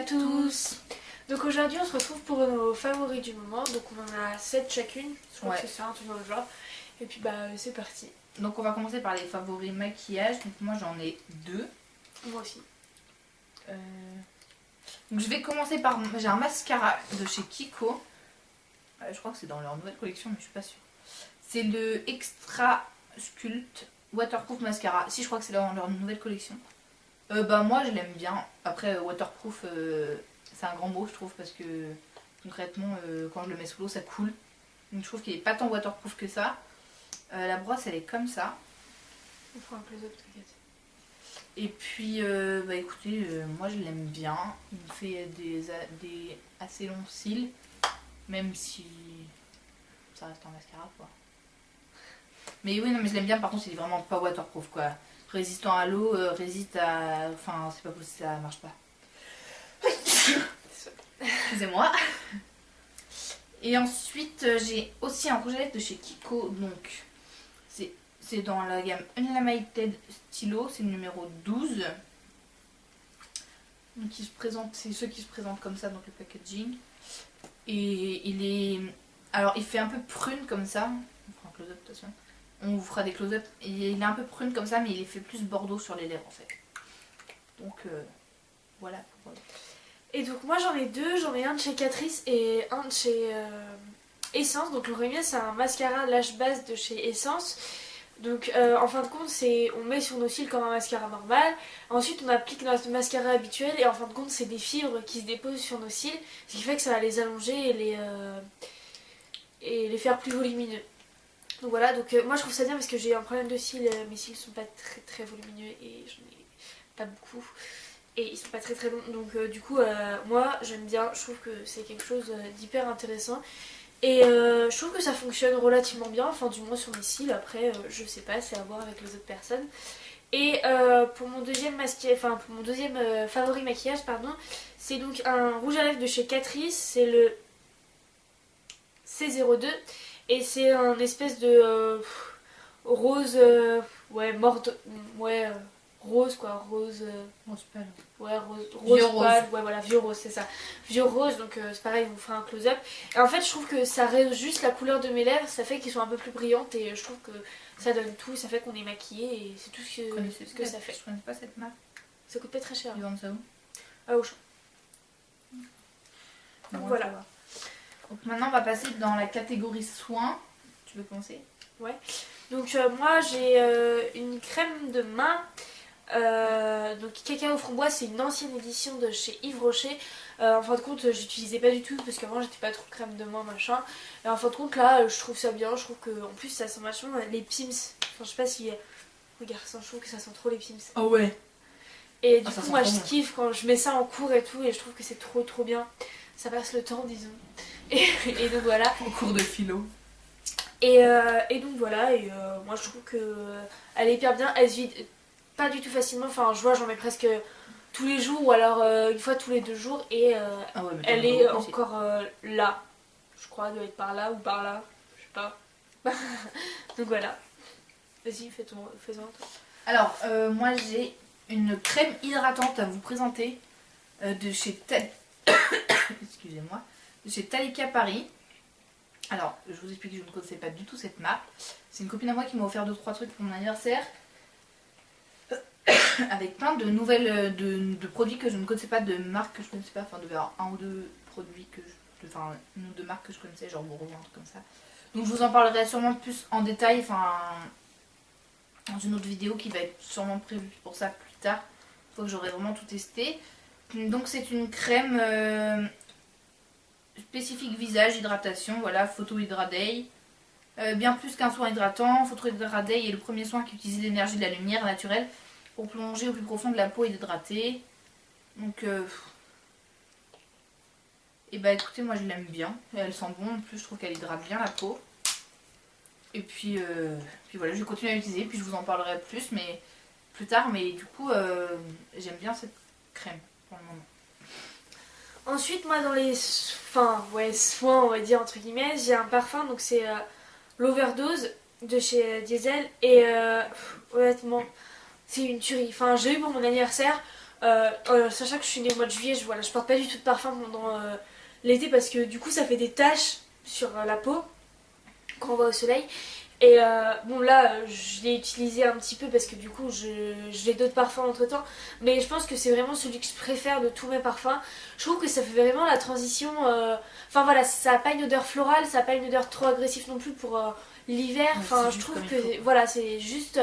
tous. Donc aujourd'hui on se retrouve pour nos favoris du moment. Donc on en a 7 chacune, je crois que c'est ça, un truc dans le genre. Et puis c'est parti. Donc on va commencer par les favoris maquillage. Donc moi j'en ai 2. Moi aussi. Donc je vais commencer par... J'ai un mascara de chez Kiko. Je crois que c'est dans leur nouvelle collection mais je suis pas sûre. C'est le Extra Sculpt Waterproof Mascara. Si, je crois que c'est dans leur nouvelle collection. Moi je l'aime bien. Après waterproof c'est un grand mot je trouve parce que concrètement quand je le mets sous l'eau ça coule. Donc je trouve qu'il n'est pas tant waterproof que ça. La brosse elle est comme ça. On fera un close-up t'inquiète. Et puis écoutez moi je l'aime bien. Il me fait des assez longs cils. Même si ça reste un mascara quoi. Mais oui non mais je l'aime bien, par contre il est vraiment pas waterproof quoi. Résistant à l'eau, résiste à... Enfin c'est pas possible, ça marche pas. Excusez-moi. Et ensuite j'ai aussi un rouge à lèvres de chez Kiko. Donc c'est dans la gamme Unlimited Stylo, c'est le numéro 12. Donc c'est ceux qui se présentent comme ça, donc le packaging. Et il est... Alors il fait un peu prune comme ça. On fera un close-up de toute façon. On vous fera des close-up. Il est un peu prune comme ça, mais il est fait plus bordeaux sur les lèvres en fait. Donc voilà. Et donc moi j'en ai 2, j'en ai un de chez Catrice et un de chez Essence. Donc le premier c'est un mascara lash base de chez Essence. Donc en fin de compte on met sur nos cils comme un mascara normal. Ensuite on applique notre mascara habituel et en fin de compte c'est des fibres qui se déposent sur nos cils. Ce qui fait que ça va les allonger et les faire plus volumineux. Donc voilà, donc moi je trouve ça bien parce que j'ai un problème de cils, mes cils sont pas très très volumineux et j'en ai pas beaucoup et ils sont pas très très longs, donc du coup moi j'aime bien, je trouve que c'est quelque chose d'hyper intéressant et je trouve que ça fonctionne relativement bien, enfin du moins sur mes cils, après je sais pas, c'est à voir avec les autres personnes. Et pour mon deuxième favori maquillage pardon, c'est donc un rouge à lèvres de chez Catrice, c'est le C02. Et c'est un espèce de rose, rose quoi, rose... Rose pâle. Ouais, rose vieux pâle, rose. ouais voilà, vieux rose, c'est ça. Vieux rose, donc c'est pareil, on vous fera un close-up. Et en fait, je trouve que ça rehausse juste la couleur de mes lèvres, ça fait qu'ils sont un peu plus brillantes et je trouve que ça donne tout, ça fait qu'on est maquillé et c'est tout ce que ça fait. Je connais pas cette marque. Ça coûte pas très cher. Ils vendent ça où? À Auchan. Donc voilà. Donc maintenant on va passer dans la catégorie soins. Tu veux commencer? Ouais. Donc moi j'ai une crème de main. Donc Cacao Framboise, c'est une ancienne édition de chez Yves Rocher. En fin de compte j'utilisais pas du tout parce qu'avant j'étais pas trop crème de main machin. Et en fin de compte là je trouve ça bien. Je trouve que en plus ça sent vachement les Pims. Enfin je sais pas si... Regarde ça, je trouve que ça sent trop les Pims. Oh ouais. Et du coup moi je kiffe quand je mets ça en cours et tout et je trouve que c'est trop bien. Ça passe le temps disons. Et donc voilà. Au cours de philo. Et donc voilà, et moi je trouve que elle est hyper bien, elle se vide pas du tout facilement, enfin je vois j'en mets presque tous les jours ou alors une fois tous les 2 jours et elle est encore là, je crois, elle doit être par là ou par là, je sais pas. Donc voilà, vas-y fais-en. Alors moi j'ai une crème hydratante à vous présenter de chez excusez-moi, de chez Talika Paris. Alors, je vous explique que je ne connaissais pas du tout cette marque. C'est une copine à moi qui m'a offert 2-3 trucs pour mon anniversaire. Avec plein de nouvelles de produits que je ne connaissais pas, de marques que je ne connaissais pas. Enfin, de un ou deux produits enfin, une ou deux marques que je connaissais, genre Bourreau, un truc comme ça. Donc je vous en parlerai sûrement plus en détail, enfin, dans une autre vidéo qui va être sûrement prévue pour ça plus tard. Une fois que j'aurai vraiment tout testé. Donc c'est une crème... spécifique visage, hydratation, voilà, Photo Hydra Day. Bien plus qu'un soin hydratant, Photo Hydra Day est le premier soin qui utilise l'énergie de la lumière naturelle pour plonger au plus profond de la peau et l'hydrater. Donc, et bah écoutez, moi je l'aime bien, elle sent bon, en plus je trouve qu'elle hydrate bien la peau. Et puis voilà, je vais continuer à l'utiliser, puis je vous en parlerai plus tard, mais du coup j'aime bien cette crème pour le moment. Ensuite, moi dans les soins, on va dire entre guillemets, j'ai un parfum, donc c'est l'Overdose de chez Diesel et honnêtement, c'est une tuerie. Enfin, j'ai eu pour mon anniversaire, Sachant que je suis née au mois de juillet, je porte pas du tout de parfum pendant l'été parce que du coup ça fait des taches sur la peau quand on va au soleil. Et bon là je l'ai utilisé un petit peu parce que du coup j'ai d'autres parfums entre temps. Mais je pense que c'est vraiment celui que je préfère de tous mes parfums. Je trouve que ça fait vraiment la transition. Enfin voilà, ça a pas une odeur florale, ça a pas une odeur trop agressive non plus pour l'hiver. Ouais, Enfin c'est je juste trouve comme il que faut. voilà, c'est juste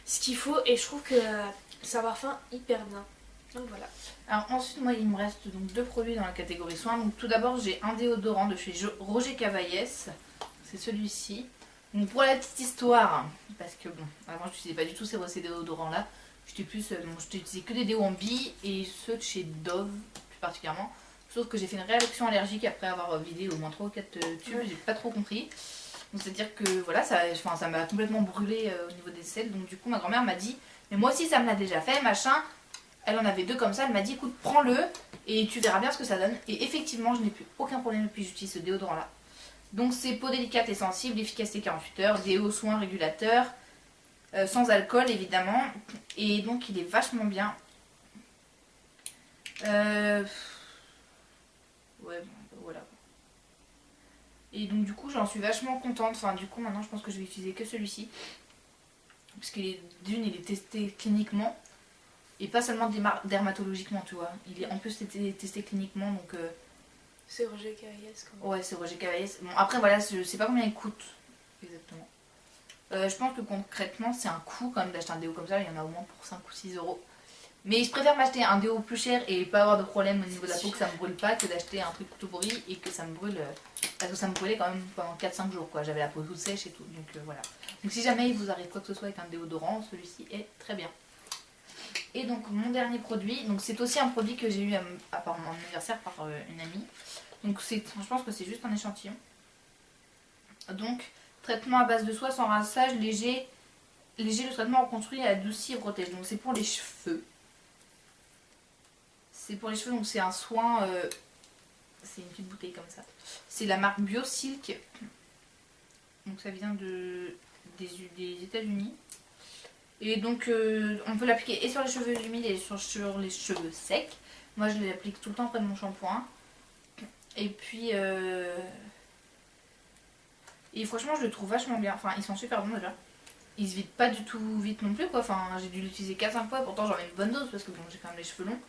ce qu'il faut et je trouve que c'est un parfum hyper bien. Donc voilà. Alors ensuite, moi, il me reste donc 2 produits dans la catégorie soins. Donc tout d'abord, j'ai un déodorant de chez Roger Cavaillès. C'est celui-ci. Donc pour la petite histoire, parce que bon, avant je n'utilisais pas du tout ces déodorants-là. J'utilisais que des déos en bille et ceux de chez Dove plus particulièrement. Sauf que j'ai fait une réaction allergique après avoir vidé au moins 3 ou 4 tubes, Ouais. j'ai pas trop compris. Donc c'est-à-dire que voilà, ça m'a complètement brûlé au niveau des selles. Donc du coup, ma grand-mère m'a dit, mais moi aussi ça me l'a déjà fait, machin. Elle en avait 2 comme ça, elle m'a dit écoute, prends-le et tu verras bien ce que ça donne. Et effectivement, je n'ai plus aucun problème depuis que j'utilise ce déodorant là. Donc c'est peau délicate et sensible, efficacité 48 heures, déo soin régulateur, sans alcool évidemment. Et donc il est vachement bien. Ouais, bon, voilà. Et donc du coup j'en suis vachement contente. Enfin du coup maintenant je pense que je vais utiliser que celui-ci. Parce qu'il est il est testé cliniquement. Et pas seulement dermatologiquement, tu vois. Il est en plus testé cliniquement, donc... C'est Roger Cavaillès quand même. Ouais, c'est Roger Cavaillès. Bon, après, voilà, je sais pas combien il coûte, exactement. Je pense que concrètement, c'est un coût quand même d'acheter un déo comme ça. Il y en a au moins pour 5 ou 6 euros. Mais je préfère m'acheter un déo plus cher et pas avoir de problème au niveau de la peau, que ça me brûle pas, que d'acheter un truc tout pourri et que ça me brûle... parce que ça me brûlait quand même pendant 4-5 jours, quoi. J'avais la peau toute sèche et tout, donc voilà. Donc si jamais il vous arrive quoi que ce soit avec un déodorant, celui-ci est très bien. Et donc mon dernier produit, donc c'est aussi un produit que j'ai eu à mon anniversaire par une amie. Donc je pense que c'est juste un échantillon. Donc traitement à base de soie sans rinçage, léger le traitement reconstruit, adouci et protège. Donc c'est pour les cheveux. C'est pour les cheveux, donc c'est un soin, c'est une petite bouteille comme ça. C'est la marque BioSilk. Donc ça vient des États-Unis. Et donc on peut l'appliquer et sur les cheveux humides et sur les cheveux secs. Moi je l'applique tout le temps après mon shampoing. Et puis et franchement je le trouve vachement bien. Enfin ils sont super bons déjà. Ils se vident pas du tout vite non plus quoi. Enfin j'ai dû l'utiliser 4-5 fois. Pourtant j'en ai une bonne dose parce que bon j'ai quand même les cheveux longs.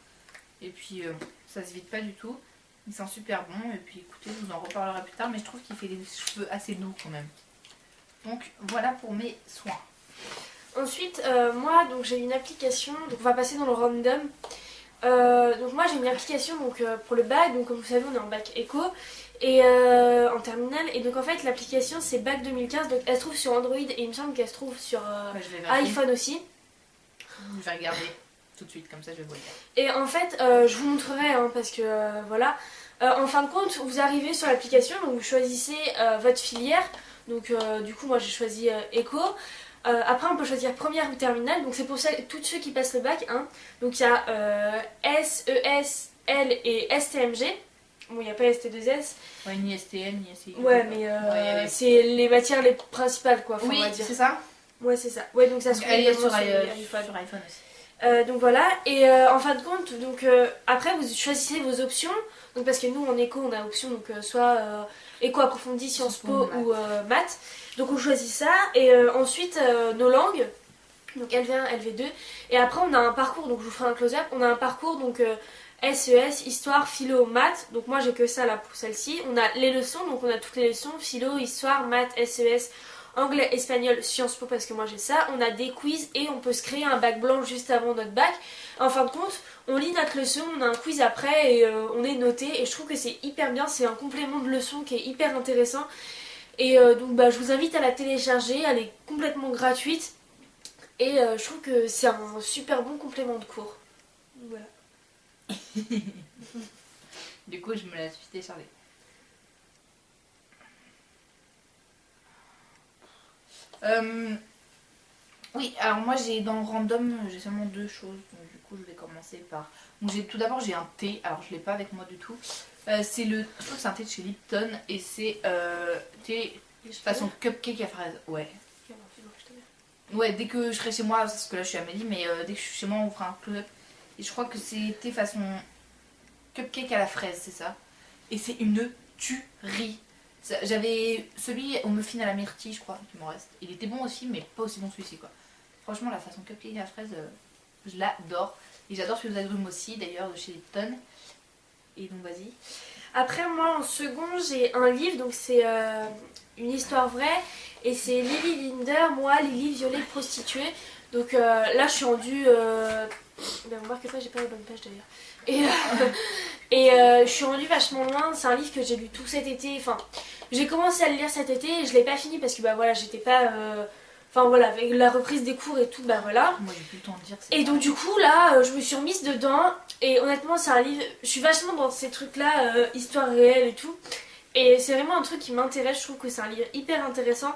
Et puis ça se vide pas du tout. Ils sont super bons. Et puis écoutez je vous en reparlerai plus tard. Mais je trouve qu'il fait des cheveux assez doux quand même. Donc voilà pour mes soins. Ensuite, moi, donc j'ai une application, donc on va passer dans le random. Donc moi j'ai une application donc, pour le bac, donc comme vous savez on est en bac éco et en terminale et donc en fait l'application c'est bac 2015 donc elle se trouve sur Android et il me semble qu'elle se trouve sur Ouais, je vais vérifier. iPhone aussi. Je vais regarder tout de suite comme ça je vais vous le dire. Et en fait je vous montrerai hein, parce que voilà. En fin de compte vous arrivez sur l'application donc vous choisissez votre filière donc du coup moi j'ai choisi éco. Après, on peut choisir première ou terminale, donc c'est pour ça tous ceux qui passent le bac. Hein. Donc il y a S, ES, L et STMG. Bon, il n'y a pas ST2S. Ouais, ni STL, ni STI. Ouais, mais c'est les matières les principales, quoi, oui, on va dire. c'est ça. Ouais, c'est ça. Ouais, donc ça se trouve Elle est également sur iPhone. iPhone aussi. Donc voilà, et en fin de compte, donc après vous choisissez vos options. Donc parce que nous en éco on a option donc soit éco approfondi, Sciences Po ou maths. Donc on choisit ça et ensuite nos langues, donc LV1, LV2. Et après on a un parcours, donc je vous ferai un close-up. On a un parcours donc SES, histoire, philo, maths. Donc moi j'ai que ça là pour celle-ci. On a les leçons, donc on a toutes les leçons, philo, histoire, maths, SES. Anglais, espagnol, Sciences Po parce que moi j'ai ça. On a des quiz et on peut se créer un bac blanc juste avant notre bac. En fin de compte, on lit notre leçon, on a un quiz après et on est noté. Et je trouve que c'est hyper bien, c'est un complément de leçon qui est hyper intéressant. Et donc bah, je vous invite à la télécharger, elle est complètement gratuite. Et je trouve que c'est un super bon complément de cours. Voilà. Du coup, je me la suis téléchargée. Oui, alors moi j'ai dans random, j'ai seulement 2 choses, donc du coup je vais commencer par... Donc tout d'abord j'ai un thé, alors je l'ai pas avec moi du tout. C'est je crois que c'est un thé de chez Lipton et c'est thé façon cupcake à fraise, ouais. Ouais, dès que je serai chez moi, parce que là je suis à Amélie, mais dès que je suis chez moi on fera un close-up. Et je crois que c'était façon cupcake à la fraise, c'est ça. Et c'est une tuerie. J'avais celui au muffin à la myrtille, je crois, qui m'en reste. Il était bon aussi, mais pas aussi bon que celui-ci, quoi. Franchement, la façon cupcake à la fraise, je l'adore. Et j'adore celui aux agrumes aussi, d'ailleurs, de chez Lipton. Et donc, vas-y. Après, moi, en second, j'ai un livre, donc c'est une histoire vraie. Et c'est Lily Linder, moi, Lily, violée, prostituée. Donc là, je suis rendue... Ben, on voit que toi, j'ai pas la bonne page d'ailleurs. Je suis rendue vachement loin. C'est un livre que j'ai lu tout cet été. Enfin, j'ai commencé à le lire cet été et je l'ai pas fini parce que bah voilà, j'étais pas... Enfin voilà, avec la reprise des cours et tout, bah voilà. Moi j'ai plus le temps de dire. Et donc du coup là, je me suis remise dedans. Et honnêtement, c'est un livre... Je suis vachement dans ces trucs-là, histoire réelle et tout. Et c'est vraiment un truc qui m'intéresse. Je trouve que c'est un livre hyper intéressant.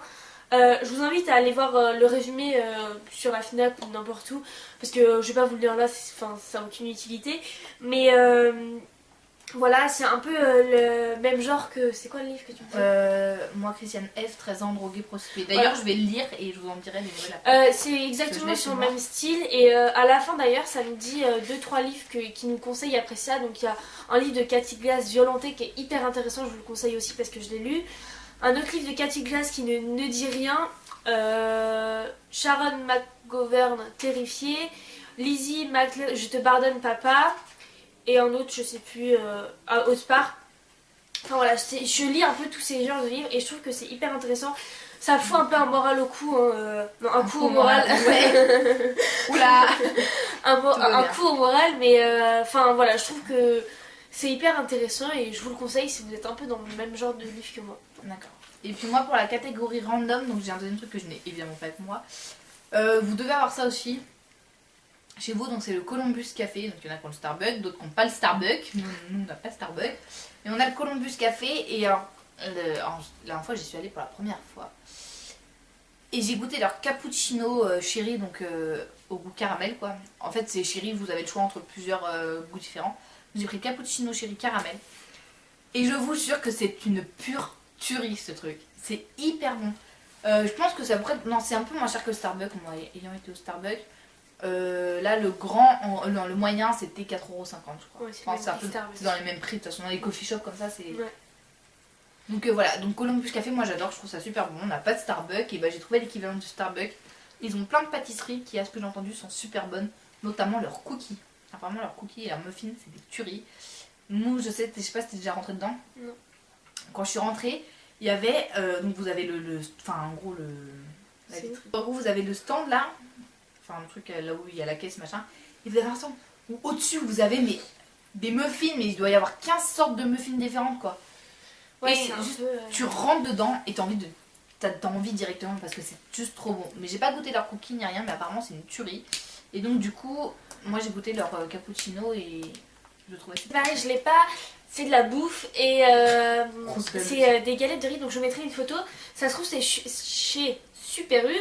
Je vous invite à aller voir le résumé sur la FNAC ou n'importe où. Parce que je vais pas vous le lire là, ça n'a aucune utilité. Mais voilà, c'est un peu le même genre que... C'est quoi le livre que tu me dis Moi, Christiane F, 13 ans, droguée, prostituée. D'ailleurs, je vais le lire et je vous en dirai les nouvelles après. C'est exactement sur le même style. Et à la fin d'ailleurs, ça nous dit 2-3 livres qui nous conseillent après ça. Donc il y a un livre de Cathy Glass, Violenté, qui est hyper intéressant. Je vous le conseille aussi parce que je l'ai lu. Un autre livre de Cathy Glass qui ne dit rien. Sharon McGovern, Terrifiée. Lizzie McLeod, Je te pardonne papa. Et un autre, je sais plus, à Auspar. Enfin voilà, je lis un peu tous ces genres de livres et je trouve que c'est hyper intéressant. Ça fout un peu un moral au cou, non, un coup au moral. Ouais. Oula. un coup au moral, mais enfin voilà, je trouve que c'est hyper intéressant et je vous le conseille si vous êtes un peu dans le même genre de livre que moi. D'accord. Et puis moi pour la catégorie random, donc j'ai un deuxième truc que je n'ai évidemment pas avec moi. Vous devez avoir ça aussi. Chez vous, donc c'est le Columbus Café, donc il y en a qui ont le Starbucks, d'autres qui n'ont pas le Starbucks, nous on n'a pas le Starbucks. Et on a le Columbus Café, et alors, la dernière fois j'y suis allée pour la première fois. Et j'ai goûté leur cappuccino chéri, donc au goût caramel quoi. En fait c'est chéri, vous avez le choix entre plusieurs goûts différents. J'ai pris cappuccino chéri caramel. Et je vous jure que c'est une pure tuerie ce truc. C'est hyper bon. Je pense que ça pourrait... Non, c'est un peu moins cher que le Starbucks, moi ayant été au Starbucks. Là le grand, non, le moyen c'était 4,50€ je crois. Ouais, c'est dans les mêmes prix, de toute façon dans les coffee shops comme ça c'est... Ouais. Donc voilà, donc Columbus Café moi j'adore, je trouve ça super bon, on n'a pas de Starbucks et bah, j'ai trouvé l'équivalent du Starbucks. Ils ont plein de pâtisseries qui à ce que j'ai entendu sont super bonnes, notamment leurs cookies. Apparemment leurs cookies et leurs muffins c'est des tueries. Nous je sais pas si t'es déjà rentrée dedans. Non. Quand je suis rentrée, il y avait, donc vous avez enfin en gros en gros vous avez le stand là. Enfin, le truc là où il y a la caisse, machin. Et vous avez un stand où au-dessus vous avez des muffins, mais il doit y avoir 15 sortes de muffins différentes quoi. Ouais, et juste, tu rentres dedans et t'as envie directement parce que c'est juste trop bon. Mais j'ai pas goûté leur cookie ni rien, mais apparemment c'est une tuerie. Et donc du coup, moi j'ai goûté leur cappuccino et je le trouvais super. Pareil, je l'ai pas. C'est de la bouffe et c'est des galettes de riz, donc je mettrai une photo. Ça se trouve c'est chez Super U.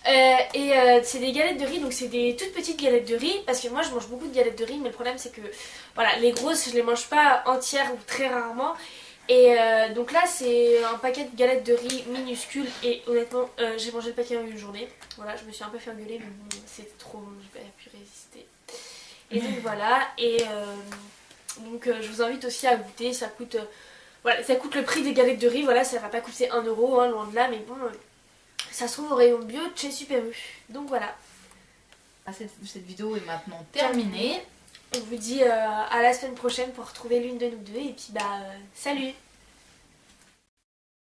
C'est des galettes de riz, donc c'est des toutes petites galettes de riz, parce que moi je mange beaucoup de galettes de riz, mais le problème c'est que voilà, les grosses je les mange pas entières ou très rarement. Et donc là c'est un paquet de galettes de riz minuscule et honnêtement j'ai mangé le paquet en une journée. Voilà, je me suis un peu fait engueuler, mais bon, c'était trop bon, j'ai pas pu résister. Et donc voilà, et donc je vous invite aussi à goûter, ça coûte voilà, ça coûte le prix des galettes de riz, voilà, ça va pas coûter 1€, hein, loin de là, mais bon, ça se trouve au rayon bio de chez Super U. Donc voilà. Cette vidéo est maintenant terminée. On vous dit à la semaine prochaine pour retrouver l'une de nous deux, et puis bah salut!